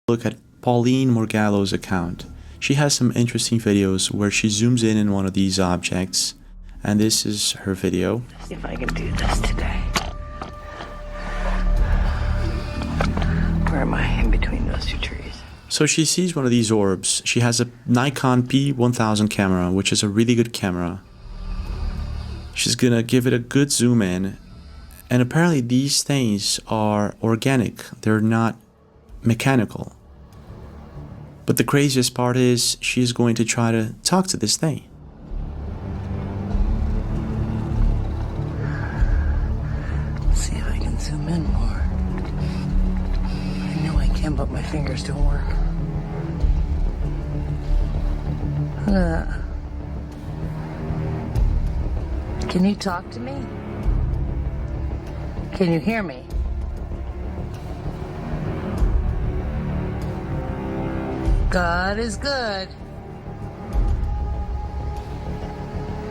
Look at Pauline Morgallo's account. She has some interesting videos where she zooms in one of these objects, and this is her video. See if I can do this today. Where am I? In between those two trees. So she sees one of these orbs. She has a Nikon P1000 camera, which is a really good camera. She's gonna give it a good zoom in, and apparently these things are organic. They're not mechanical. But the craziest part is she's going to try to talk to this thing. Let's see if I can zoom in more. I know I can, but my fingers don't work. Look at that. Can you talk to me? Can you hear me? God is good.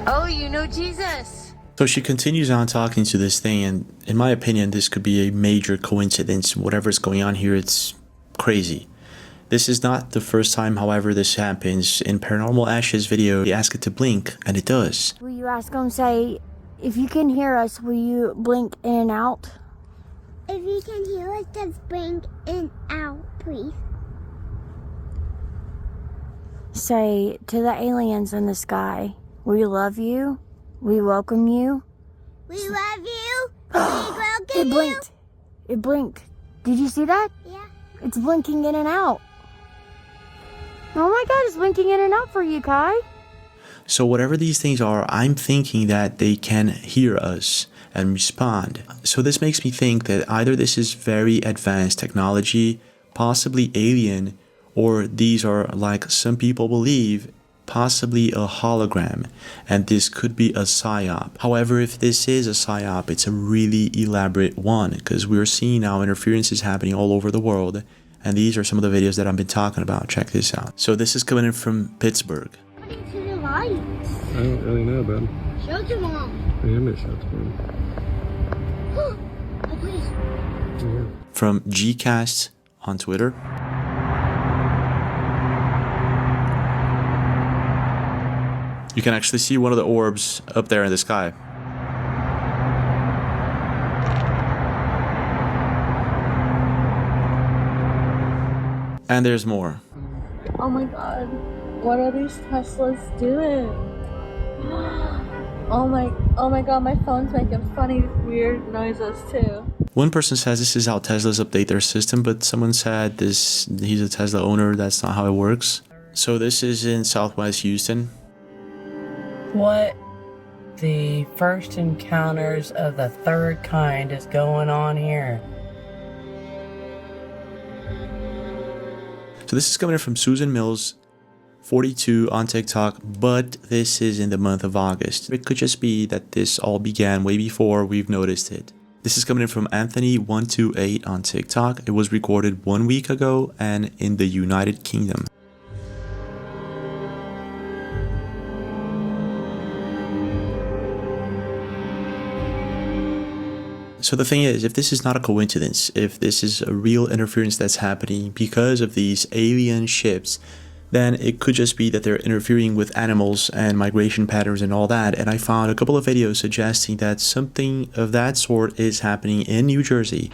Oh, you know Jesus. So she continues on talking to this thing, and in my opinion, this could be a major coincidence. Whatever's going on here, it's crazy. This is not the first time, however, this happens. In Paranormal Ash's video, they ask it to blink, and it does. Will you ask them, say, if you can hear us, will you blink in and out? If you can hear us, just blink in and out, please. Say to the aliens in the sky, we love you, we welcome you. We love you. We welcome It blinked. It blinked. Did you see that? you. Yeah. It's blinking in and out. Oh my God, it's blinking in and out for you, Kai. So whatever these things are, I'm thinking that they can hear us and respond. So this makes me think that either this is very advanced technology, possibly alien, or these are, like some people believe, possibly a hologram, and this could be a psyop. However, if this is a psyop, it's a really elaborate one, because we're seeing now interferences happening all over the world, and these are some of the videos that I've been talking about. Check this out. So this is coming in from Pittsburgh. What happened to the lights? I don't really know, bud. Show to Mom. Yeah, I'm gonna show it to him. Oh, please. Yeah. From Gcast on Twitter. You can actually see one of the orbs up there in the sky. And there's more. Oh my God, what are these Teslas doing? Oh my God, my phone's making funny, weird noises too. One person says this is how Teslas update their system, but someone said he's a Tesla owner, that's not how it works. So this is in Southwest Houston. What the first encounters of the third kind is going on here? So this is coming in from Susan Mills, 42 on TikTok, but this is in the month of August. It could just be that this all began way before we've noticed it. This is coming in from Anthony128 on TikTok. It was recorded 1 week ago and in the United Kingdom. So the thing is, if this is not a coincidence, if this is a real interference that's happening because of these alien ships, then it could just be that they're interfering with animals and migration patterns and all that. And I found a couple of videos suggesting that something of that sort is happening in New Jersey.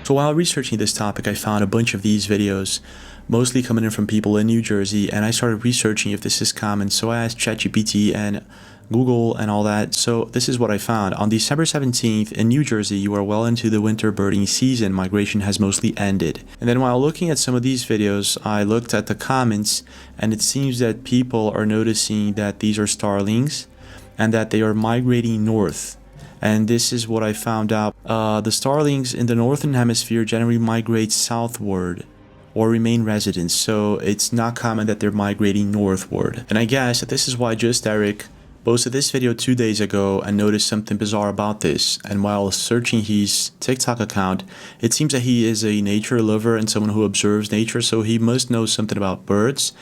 So while researching this topic, I found a bunch of these videos, mostly coming in from people in New Jersey, and I started researching if this is common. So I asked ChatGPT and Google and all that. So this is what I found. On December 17th in New Jersey, you are well into the winter birding season. Migration has mostly ended. And then while looking at some of these videos, I looked at the comments, and it seems that people are noticing that these are starlings and that they are migrating north. And this is what I found out. The starlings in the northern hemisphere generally migrate southward or remain residents, so it's not common that they're migrating northward. And I guess that this is why Just Eric posted this video 2 days ago and noticed something bizarre about this. And while searching his TikTok account, it seems that he is a nature lover and someone who observes nature, so he must know something about birds.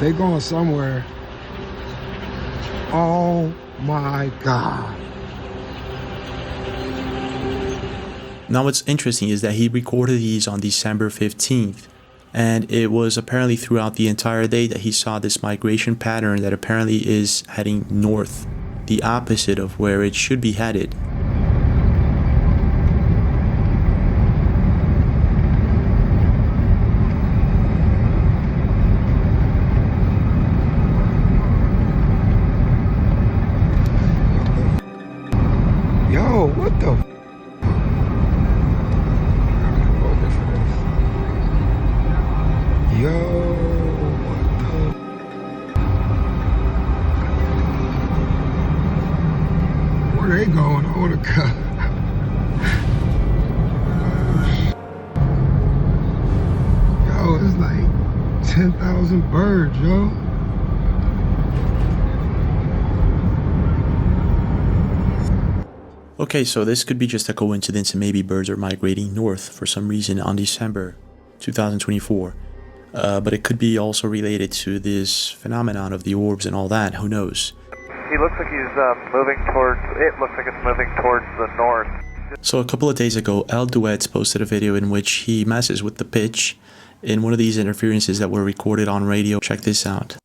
They going somewhere. Oh my God. Now what's interesting is that he recorded these on December 15th, and it was apparently throughout the entire day that he saw this migration pattern that apparently is heading north, the opposite of where it should be headed. Yo, what the? Yo, what the? Where they going? I wanna cut. Yo, it's like 10,000 birds, yo. Okay, so this could be just a coincidence and maybe birds are migrating north for some reason on December 2024. But it could be also related to this phenomenon of the orbs and all that, who knows. He looks like he's moving towards, it looks like it's moving towards the north. So a couple of days ago, El Duets posted a video in which he messes with the pitch in one of these interferences that were recorded on radio. Check this out.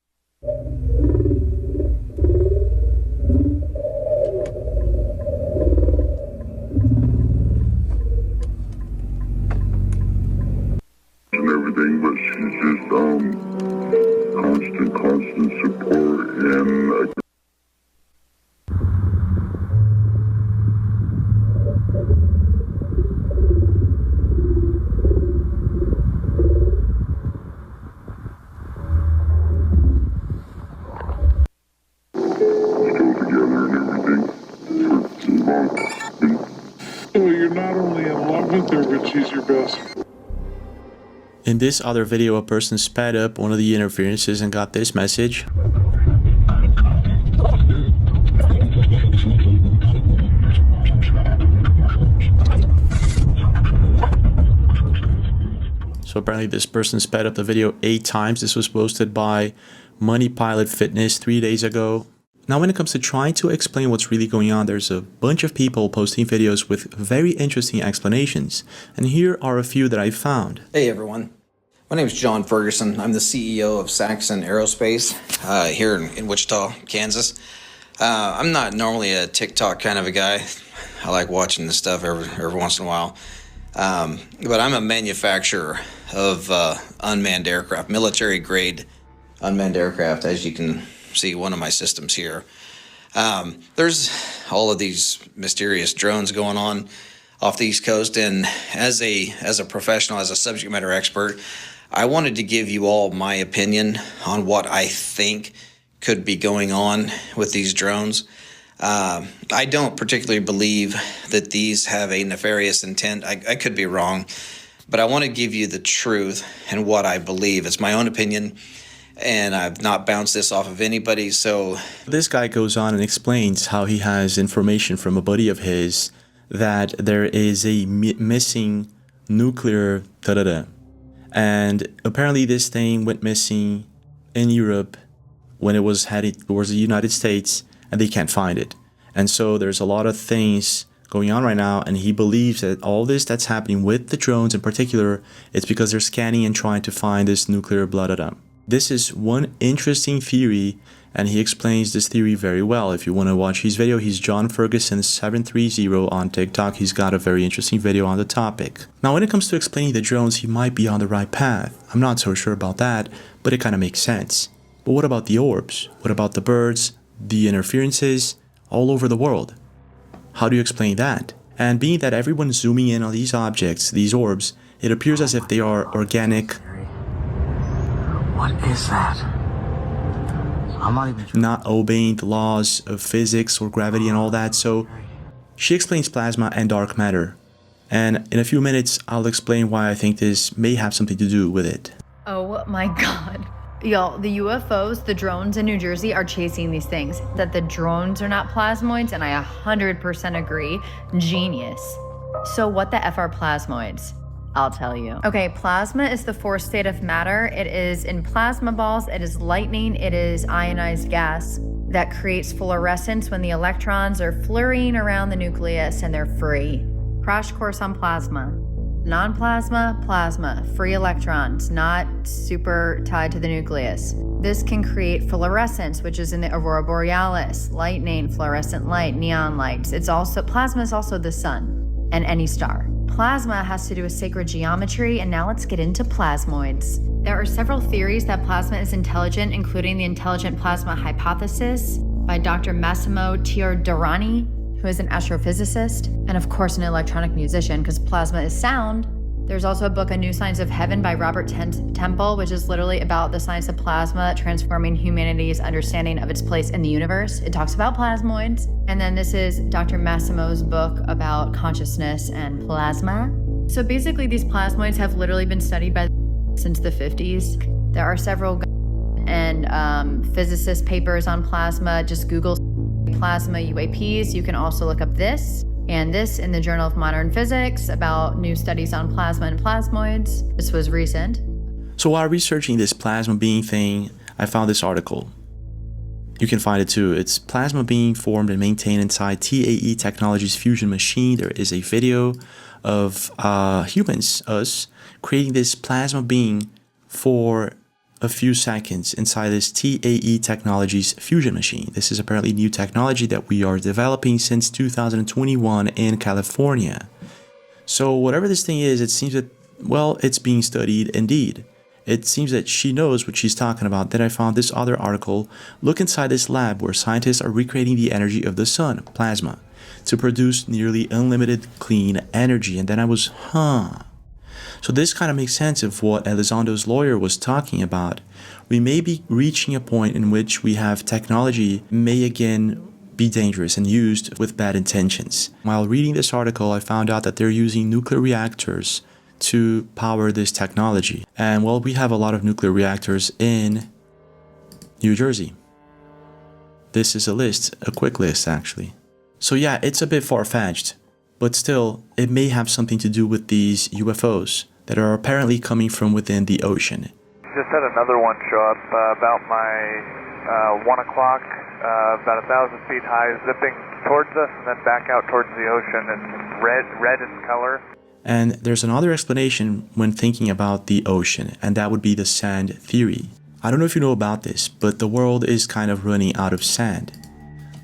And everything, but she's just constant support and still together and everything. So you're not only in love with her, but she's your best. In this other video, a person sped up one of the interferences and got this message. So apparently this person sped up the video 8 times. This was posted by Money Pilot Fitness 3 days ago. Now when it comes to trying to explain what's really going on, there's a bunch of people posting videos with very interesting explanations. And here are a few that I found. Hey everyone, my name is John Ferguson. I'm the CEO of Saxon Aerospace here in Wichita, Kansas. I'm not normally a TikTok kind of a guy. I like watching this stuff every once in a while. But I'm a manufacturer of unmanned aircraft, military grade unmanned aircraft, as you can see one of my systems here. There's all of these mysterious drones going on off the East Coast, and as a professional, as a subject matter expert, I wanted to give you all my opinion on what I think could be going on with these drones. I don't particularly believe that these have a nefarious intent. I could be wrong, but I want to give you the truth and what I believe. It's my own opinion, and I've not bounced this off of anybody. So this guy goes on and explains how he has information from a buddy of his that there is a missing nuclear and apparently this thing went missing in Europe when it was headed towards the United States, and they can't find it. And so there's a lot of things going on right now, and he believes that all this that's happening with the drones in particular, it's because they're scanning and trying to find this nuclear This is one interesting theory, and he explains this theory very well. If you want to watch his video, he's John Ferguson 730 on TikTok. He's got a very interesting video on the topic. Now, when it comes to explaining the drones, he might be on the right path. I'm not so sure about that, but it kind of makes sense. But what about the orbs? What about the birds, the interferences all over the world? How do you explain that? And being that everyone's zooming in on these objects, these orbs, it appears as if they are organic. What is that? I'm not even sure. Not obeying the laws of physics or gravity and all that. So she explains plasma and dark matter. And in a few minutes, I'll explain why I think this may have something to do with it. Oh my God. Y'all, the UFOs, the drones in New Jersey are chasing these things. That the drones are not plasmoids, and I 100% agree. Genius. So what the F are plasmoids? I'll tell you. Okay, plasma is the fourth state of matter. It is in plasma balls, it is lightning, it is ionized gas that creates fluorescence when the electrons are flurrying around the nucleus and they're free. Crash course on plasma. Non-plasma, plasma, free electrons, not super tied to the nucleus. This can create fluorescence, which is in the aurora borealis, lightning, fluorescent light, neon lights. Plasma is also the sun and any star. Plasma has to do with sacred geometry, and now let's get into plasmoids. There are several theories that plasma is intelligent, including the intelligent plasma hypothesis by Dr. Massimo Teodorini, who is an astrophysicist, and of course an electronic musician, because plasma is sound. There's also a book, A New Science of Heaven by Robert Temple, which is literally about the science of plasma transforming humanity's understanding of its place in the universe. It talks about plasmoids. And then this is Dr. Massimo's book about consciousness and plasma. So basically these plasmoids have literally been studied since the 50s. There are several and physicist papers on plasma. Just Google plasma UAPs. You can also look up this and this in the Journal of Modern Physics about new studies on plasma and plasmoids. This was recent. So while researching this plasma being thing, I found this article. You can find it too. It's plasma being formed and maintained inside TAE Technologies fusion machine. There is a video of humans, us, creating this plasma being for a few seconds inside this TAE Technologies fusion machine. This is apparently new technology that we are developing since 2021 in California. So whatever this thing is, it seems that, well, it's being studied indeed. It seems that she knows what she's talking about. Then I found this other article. Look inside this lab where scientists are recreating the energy of the sun, plasma, to produce nearly unlimited clean energy. And then I was, So this kind of makes sense of what Elizondo's lawyer was talking about. We may be reaching a point in which we have technology may again be dangerous and used with bad intentions. While reading this article, I found out that they're using nuclear reactors to power this technology. And well, we have a lot of nuclear reactors in New Jersey. This is a list, a quick list actually. So yeah, it's a bit far-fetched, but still, it may have something to do with these UFOs that are apparently coming from within the ocean. Just had another one show up about my 1 o'clock, about 1,000 feet high, zipping towards us and then back out towards the ocean. It's red in color. And there's another explanation when thinking about the ocean, and that would be the sand theory. I don't know if you know about this, but the world is kind of running out of sand.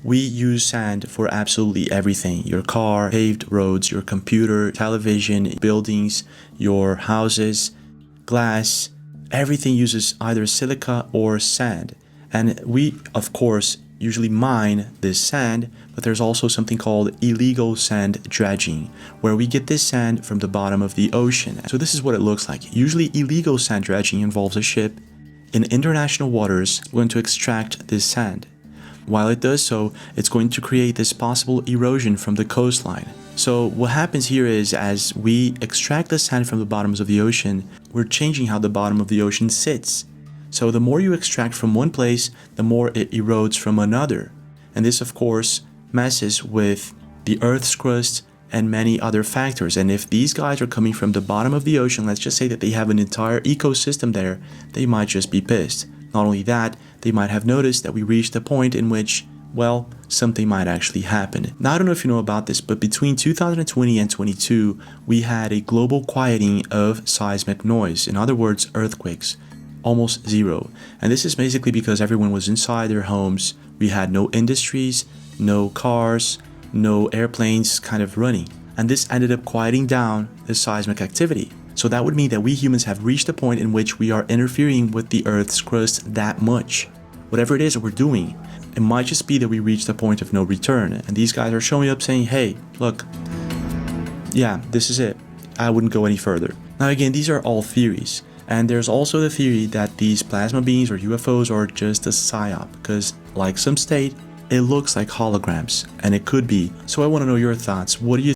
We use sand for absolutely everything. Your car, paved roads, your computer, television, buildings, your houses, glass, everything uses either silica or sand. And we, of course, usually mine this sand, but there's also something called illegal sand dredging, where we get this sand from the bottom of the ocean. So this is what it looks like. Usually illegal sand dredging involves a ship in international waters going to extract this sand. While it does so, it's going to create this possible erosion from the coastline. So what happens here is, as we extract the sand from the bottoms of the ocean, we're changing how the bottom of the ocean sits. So the more you extract from one place, the more it erodes from another. And this, of course, messes with the Earth's crust and many other factors. And if these guys are coming from the bottom of the ocean, let's just say that they have an entire ecosystem there, they might just be pissed. Not only that, they might have noticed that we reached a point in which, well, something might actually happen. Now, I don't know if you know about this, but between 2020 and 22, we had a global quieting of seismic noise. In other words, earthquakes. Almost zero. And this is basically because everyone was inside their homes. We had no industries, no cars, no airplanes kind of running. And this ended up quieting down the seismic activity. So that would mean that we humans have reached a point in which we are interfering with the Earth's crust that much. Whatever it is that we're doing, it might just be that we reached a point of no return. And these guys are showing up saying, hey, look, yeah, this is it. I wouldn't go any further. Now again, these are all theories. And there's also the theory that these plasma beings or UFOs are just a psyop, because like some state, it looks like holograms, and it could be. So I want to know your thoughts. What do you